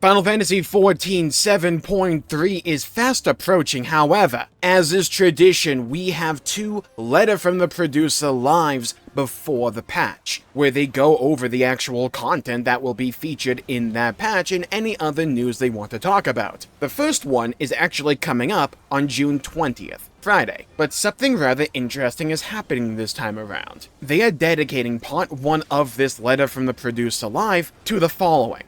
Final Fantasy XIV 7.3 is fast approaching, however, as is tradition, we have two letter from the producer lives before the patch, where they go over the actual content that will be featured in that patch and any other news they want to talk about. The first one is actually coming up on June 20th. Friday, but something rather interesting is happening this time around. They are dedicating part 1 of this letter from the producer live to the following: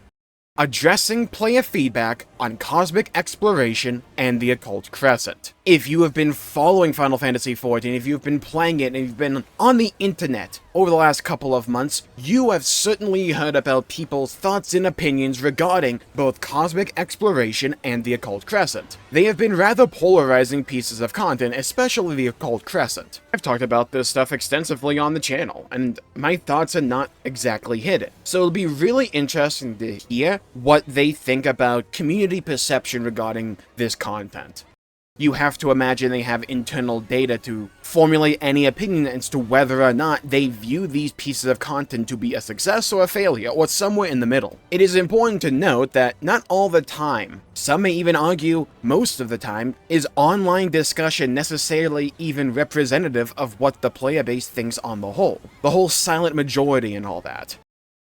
addressing player feedback on cosmic exploration and the Occult Crescent. If you have been following Final Fantasy XIV, if you've been playing it, and you've been on the internet over the last couple of months, you have certainly heard about people's thoughts and opinions regarding both cosmic exploration and the Occult Crescent. They have been rather polarizing pieces of content, especially the Occult Crescent. I've talked about this stuff extensively on the channel, and my thoughts are not exactly hidden. So it'll be really interesting to hear what they think about community perception regarding this content. You have to imagine they have internal data to formulate any opinion as to whether or not they view these pieces of content to be a success or a failure, or somewhere in the middle. It is important to note that not all the time, some may even argue most of the time, is online discussion necessarily even representative of what the player base thinks on the whole silent majority and all that.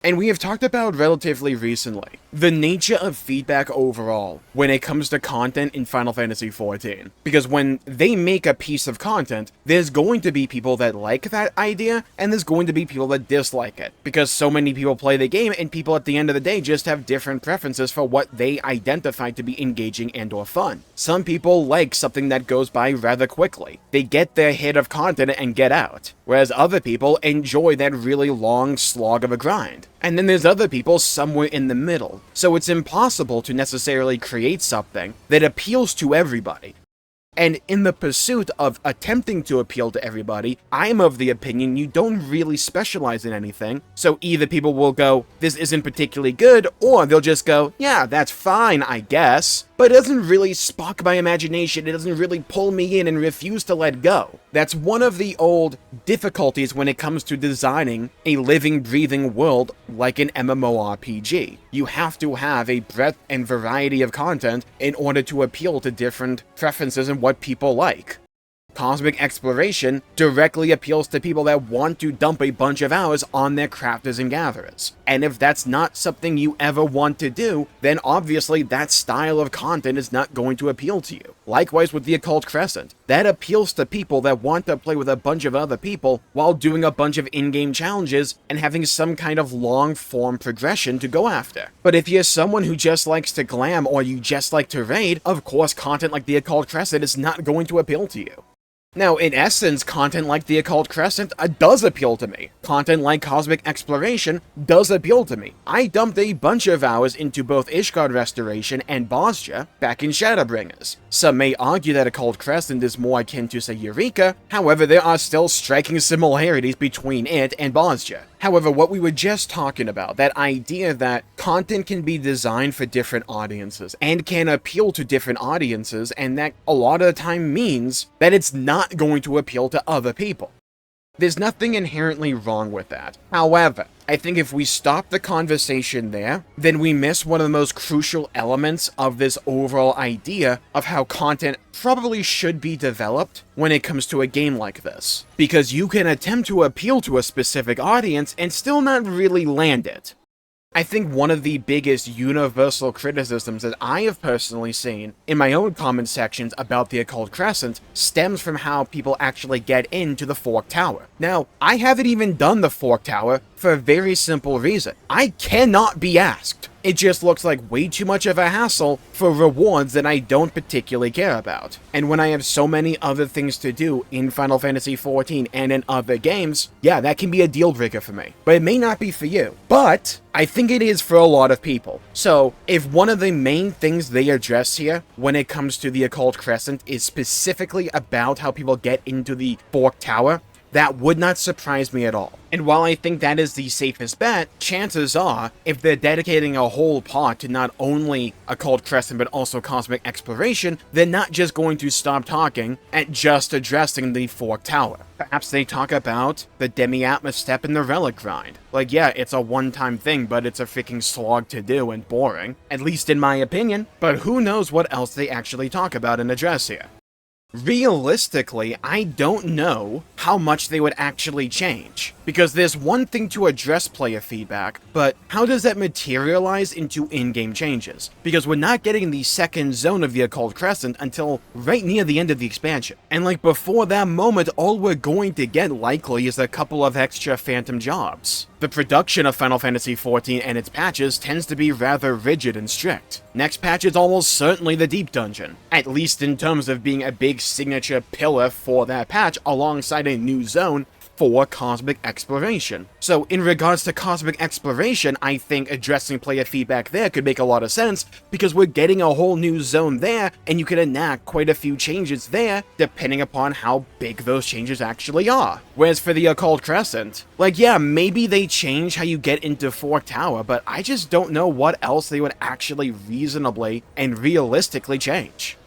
And we have talked about relatively recently the nature of feedback overall when it comes to content in Final Fantasy XIV. Because when they make a piece of content, there's going to be people that like that idea, and there's going to be people that dislike it. Because so many people play the game, and people at the end of the day just have different preferences for what they identify to be engaging and or fun. Some people like something that goes by rather quickly. They get their hit of content and get out. Whereas other people enjoy that really long slog of a grind. And then there's other people somewhere in the middle. So it's impossible to necessarily create something that appeals to everybody. And in the pursuit of attempting to appeal to everybody, I'm of the opinion you don't really specialize in anything. So either people will go, this isn't particularly good, or they'll just go, yeah, that's fine, I guess. But it doesn't really spark my imagination, it doesn't really pull me in and refuse to let go. That's one of the old difficulties when it comes to designing a living, breathing world like an MMORPG. You have to have a breadth and variety of content in order to appeal to different preferences and what people like. Cosmic exploration directly appeals to people that want to dump a bunch of hours on their crafters and gatherers. And if that's not something you ever want to do, then obviously that style of content is not going to appeal to you. Likewise with the Occult Crescent. That appeals to people that want to play with a bunch of other people while doing a bunch of in-game challenges and having some kind of long-form progression to go after. But if you're someone who just likes to glam or you just like to raid, of course content like the Occult Crescent is not going to appeal to you. Now, in essence, content like the Occult Crescent does appeal to me. Content like Cosmic Exploration does appeal to me. I dumped a bunch of hours into both Ishgard Restoration and Bosja back in Shadowbringers. Some may argue that Occult Crescent is more akin to, say, Eureka, however, there are still striking similarities between it and Bosja. However, what we were just talking about, that idea that content can be designed for different audiences and can appeal to different audiences, and that a lot of the time means that it's not going to appeal to other people. There's nothing inherently wrong with that. However, I think if we stop the conversation there, then we miss one of the most crucial elements of this overall idea of how content probably should be developed when it comes to a game like this. Because you can attempt to appeal to a specific audience and still not really land it. I think one of the biggest universal criticisms that I have personally seen in my own comment sections about the Occult Crescent stems from how people actually get into the Fork Tower. Now, I haven't even done the Fork Tower for a very simple reason. I cannot be asked. It just looks like way too much of a hassle for rewards that I don't particularly care about. And when I have so many other things to do in Final Fantasy XIV and in other games, yeah, that can be a deal breaker for me. But it may not be for you. But I think it is for a lot of people. So if one of the main things they address here when it comes to the Occult Crescent is specifically about how people get into the Fork Tower, that would not surprise me at all. And while I think that is the safest bet, chances are, if they're dedicating a whole part to not only Occult Crescent but also Cosmic Exploration, they're not just going to stop talking at just addressing the Fork Tower. Perhaps they talk about the Demi-Atma step and the relic grind. Like, yeah, it's a one-time thing, but it's a freaking slog to do and boring, at least in my opinion, but who knows what else they actually talk about and address here. Realistically, I don't know how much they would actually change, because there's one thing to address player feedback, but how does that materialize into in-game changes? Because we're not getting the second zone of the Occult Crescent until right near the end of the expansion. And like before that moment, all we're going to get likely is a couple of extra phantom jobs. The production of Final Fantasy XIV and its patches tends to be rather rigid and strict. Next patch is almost certainly the Deep Dungeon, at least in terms of being a big signature pillar for that patch alongside a new zone for Cosmic Exploration. So in regards to Cosmic Exploration, I think addressing player feedback there could make a lot of sense, because we're getting a whole new zone there, and you can enact quite a few changes there, depending upon how big those changes actually are. Whereas for the Occult Crescent, like, yeah, maybe they change how you get into Fork Tower, but I just don't know what else they would actually reasonably and realistically change.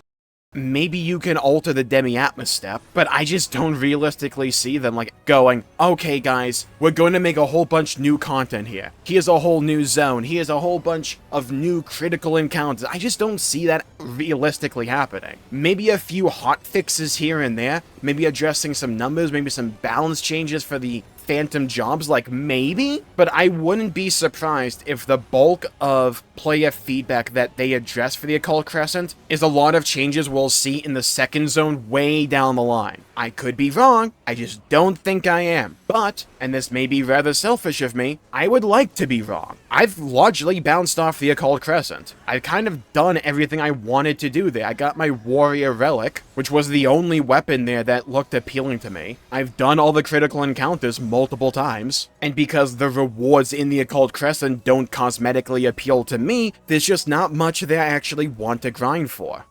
Maybe you can alter the Demi-Atma step, but I just don't realistically see them like going, okay guys, we're going to make a whole bunch new content here. Here's a whole new zone. Here's a whole bunch of new critical encounters. I just don't see that realistically happening. Maybe a few hot fixes here and there, maybe addressing some numbers, maybe some balance changes for the phantom jobs, like maybe, but I wouldn't be surprised if the bulk of player feedback that they address for the Occult Crescent is a lot of changes we'll see in the second zone way down the line. I could be wrong, I just don't think I am. But, and this may be rather selfish of me, I would like to be wrong. I've largely bounced off the Occult Crescent. I've kind of done everything I wanted to do there. I got my warrior relic, which was the only weapon there that looked appealing to me. I've done all the critical encounters multiple times, and because the rewards in the Occult Crescent don't cosmetically appeal to me, there's just not much there I actually want to grind for.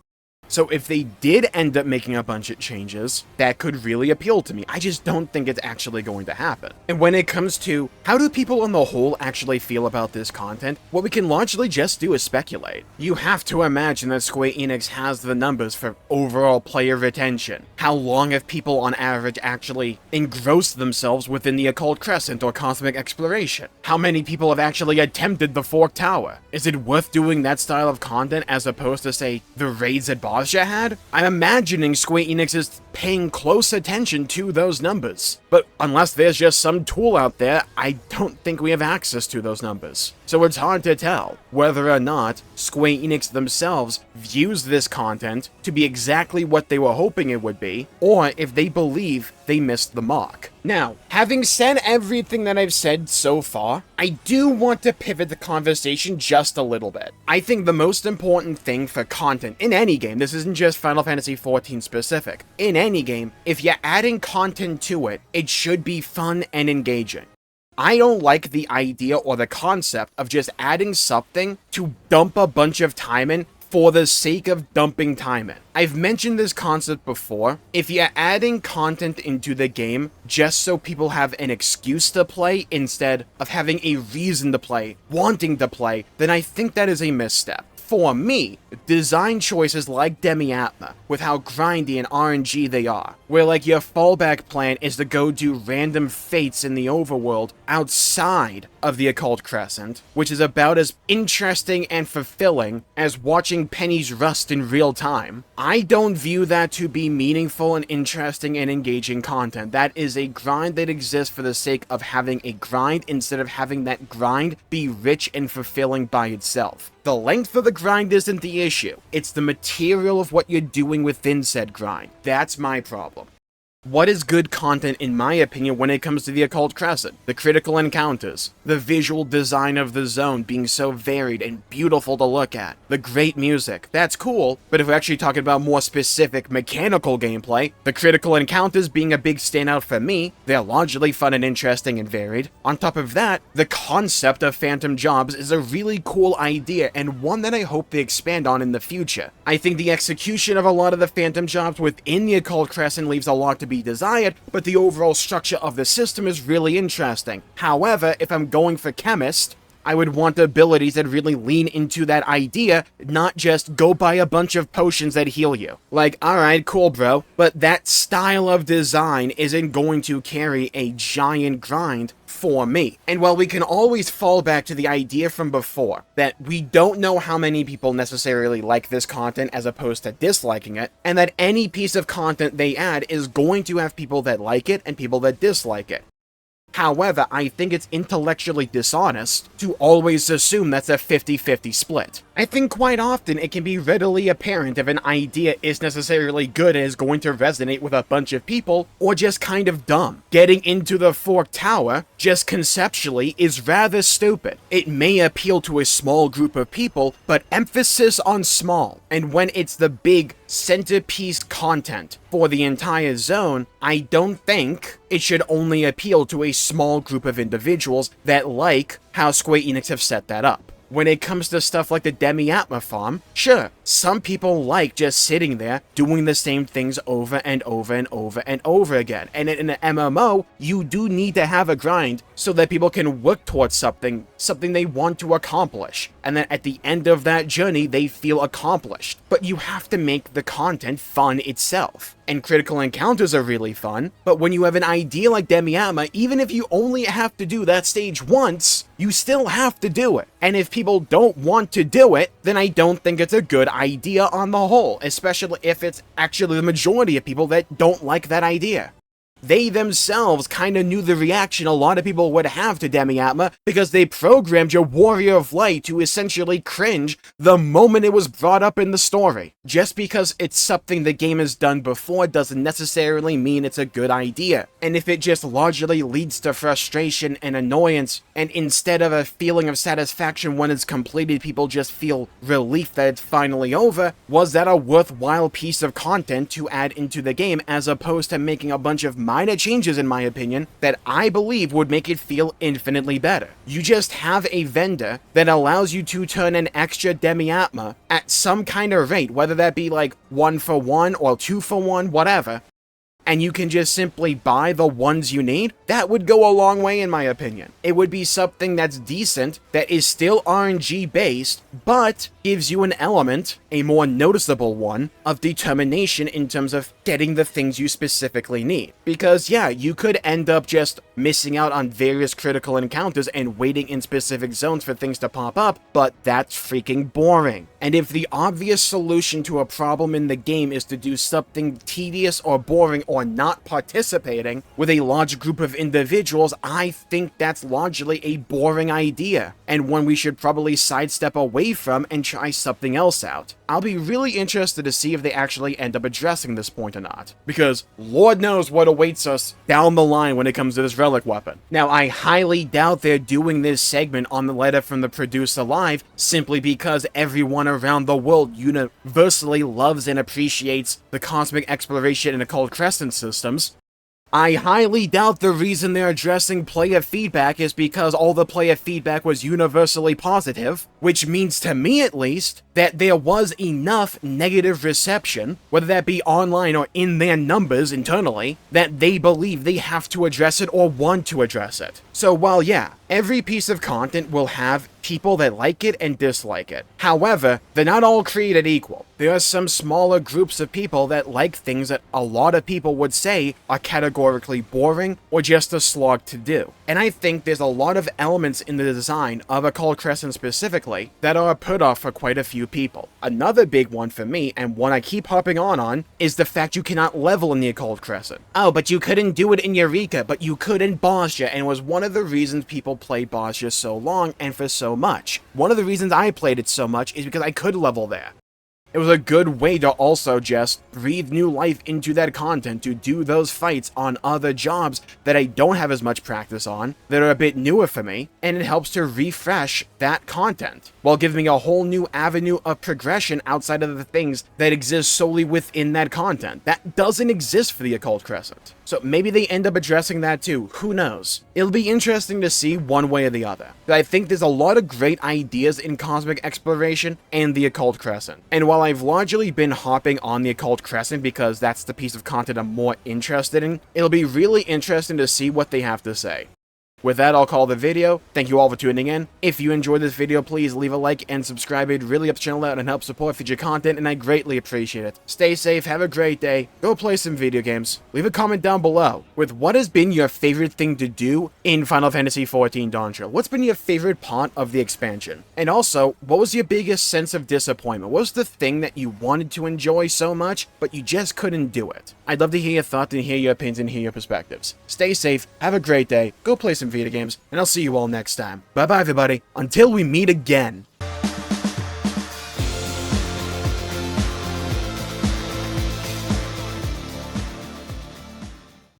So if they did end up making a bunch of changes, that could really appeal to me. I just don't think it's actually going to happen. And when it comes to how do people on the whole actually feel about this content, what we can largely just do is speculate. You have to imagine that Square Enix has the numbers for overall player retention. How long have people on average actually engrossed themselves within the Occult Crescent or Cosmic Exploration? How many people have actually attempted the Fork Tower? Is it worth doing that style of content as opposed to, say, the raids at boss had? I'm imagining Square Enix is paying close attention to those numbers. But unless there's just some tool out there, I don't think we have access to those numbers. So it's hard to tell whether or not Square Enix themselves views this content to be exactly what they were hoping it would be, or if they believe they missed the mark. Now, having said everything that I've said so far, I do want to pivot the conversation just a little bit. I think the most important thing for content in any game, this isn't just Final Fantasy XIV specific, in any game, if you're adding content to it, it should be fun and engaging. I don't like the idea or the concept of just adding something to dump a bunch of time in for the sake of dumping time in. I've mentioned this concept before. If you're adding content into the game just so people have an excuse to play instead of having a reason to play, wanting to play, then I think that is a misstep. For me, design choices like Demi-Atma, with how grindy and RNG they are, where like your fallback plan is to go do random fates in the overworld outside of the Occult Crescent, which is about as interesting and fulfilling as watching pennies rust in real time. I don't view that to be meaningful and interesting and engaging content. That is a grind that exists for the sake of having a grind instead of having that grind be rich and fulfilling by itself. The length of the grind isn't the issue. It's the material of what you're doing within said grind. That's my problem. What is good content, in my opinion, when it comes to the Occult Crescent? The critical encounters, the visual design of the zone being so varied and beautiful to look at, the great music, that's cool, but if we're actually talking about more specific mechanical gameplay, the critical encounters being a big standout for me, they're largely fun and interesting and varied. On top of that, the concept of phantom jobs is a really cool idea and one that I hope they expand on in the future. I think the execution of a lot of the phantom jobs within the Occult Crescent leaves a lot to be desired, but the overall structure of the system is really interesting. However, if I'm going for chemist, I would want abilities that really lean into that idea, not just go buy a bunch of potions that heal you. Like, alright, cool bro, but that style of design isn't going to carry a giant grind for me. And while we can always fall back to the idea from before, that we don't know how many people necessarily like this content as opposed to disliking it, and that any piece of content they add is going to have people that like it and people that dislike it. However, I think it's intellectually dishonest to always assume that's a 50-50 split. I think quite often it can be readily apparent if an idea is necessarily good and is going to resonate with a bunch of people, or just kind of dumb. Getting into the Forked Tower, just conceptually, is rather stupid. It may appeal to a small group of people, but emphasis on small. And when it's the big centerpiece content for the entire zone, I don't think it should only appeal to a small group of individuals that like how Square Enix have set that up. When it comes to stuff like the Demi-Atma farm, sure, some people like just sitting there doing the same things over and over and over and over again. And in an MMO, you do need to have a grind so that people can work towards something they want to accomplish. And then at the end of that journey, they feel accomplished. But you have to make the content fun itself. And critical encounters are really fun, but when you have an idea like Demi-Atma, even if you only have to do that stage once, you still have to do it. And if people don't want to do it, then I don't think it's a good idea on the whole, especially if it's actually the majority of people that don't like that idea. They themselves kind of knew the reaction a lot of people would have to Demi-Atma because they programmed your Warrior of Light to essentially cringe the moment it was brought up in the story. Just because it's something the game has done before doesn't necessarily mean it's a good idea. And if it just largely leads to frustration and annoyance, and instead of a feeling of satisfaction when it's completed, people just feel relief that it's finally over, was that a worthwhile piece of content to add into the game as opposed to making a bunch of minor changes, in my opinion, that I believe would make it feel infinitely better. You just have a vendor that allows you to turn an extra Demi-Atma at some kind of rate, whether that be like 1 for 1 or 2 for 1, whatever, and you can just simply buy the ones you need. That would go a long way in my opinion. It would be something that's decent, that is still RNG based, but gives you an element, a more noticeable one, of determination in terms of getting the things you specifically need. Because yeah, you could end up just missing out on various critical encounters and waiting in specific zones for things to pop up, but that's freaking boring. And if the obvious solution to a problem in the game is to do something tedious or boring or not participating with a large group of individuals, I think that's largely a boring idea, and one we should probably sidestep away from and try something else out. I'll be really interested to see if they actually end up addressing this point or not, because Lord knows what awaits us down the line when it comes to this relic weapon. Now, I highly doubt they're doing this segment on the letter from the producer live simply because everyone around the world universally loves and appreciates the cosmic exploration and occult crescent systems. I highly doubt the reason they're addressing player feedback is because all the player feedback was universally positive, which means to me at least that there was enough negative reception, whether that be online or in their numbers internally, that they believe they have to address it or want to address it. So while yeah, every piece of content will have people that like it and dislike it. However, they're not all created equal. There are some smaller groups of people that like things that a lot of people would say are categorically boring or just a slog to do. And I think there's a lot of elements in the design of Occult Crescent specifically that are a put off for quite a few people. Another big one for me, and one I keep harping on, is the fact you cannot level in the Occult Crescent. Oh, but you couldn't do it in Eureka, but you could in Bosnia, and was one of the reasons people played Bosnia so long and for so much. One of the reasons I played it so much is because I could level there. It was a good way to also just breathe new life into that content, to do those fights on other jobs that I don't have as much practice on, that are a bit newer for me, and it helps to refresh that content, while giving me a whole new avenue of progression outside of the things that exist solely within that content. That doesn't exist for the Occult Crescent. So maybe they end up addressing that too, who knows? It'll be interesting to see one way or the other. But I think there's a lot of great ideas in cosmic exploration and the Occult Crescent. And while while I've largely been hopping on the Occult Crescent because that's the piece of content I'm more interested in, it'll be really interesting to see what they have to say. With that, I'll call the video. Thank you all for tuning in. If you enjoyed this video, please leave a like and subscribe. It really helps the channel out and helps support future content, and I greatly appreciate it. Stay safe, have a great day, go play some video games. Leave a comment down below with what has been your favorite thing to do in Final Fantasy XIV Dawn Trail. What's been your favorite part of the expansion? And also, what was your biggest sense of disappointment? What was the thing that you wanted to enjoy so much, but you just couldn't do it? I'd love to hear your thoughts and hear your opinions and hear your perspectives. Stay safe, have a great day, go play some video games, and I'll see you all next time. Bye bye everybody, until we meet again.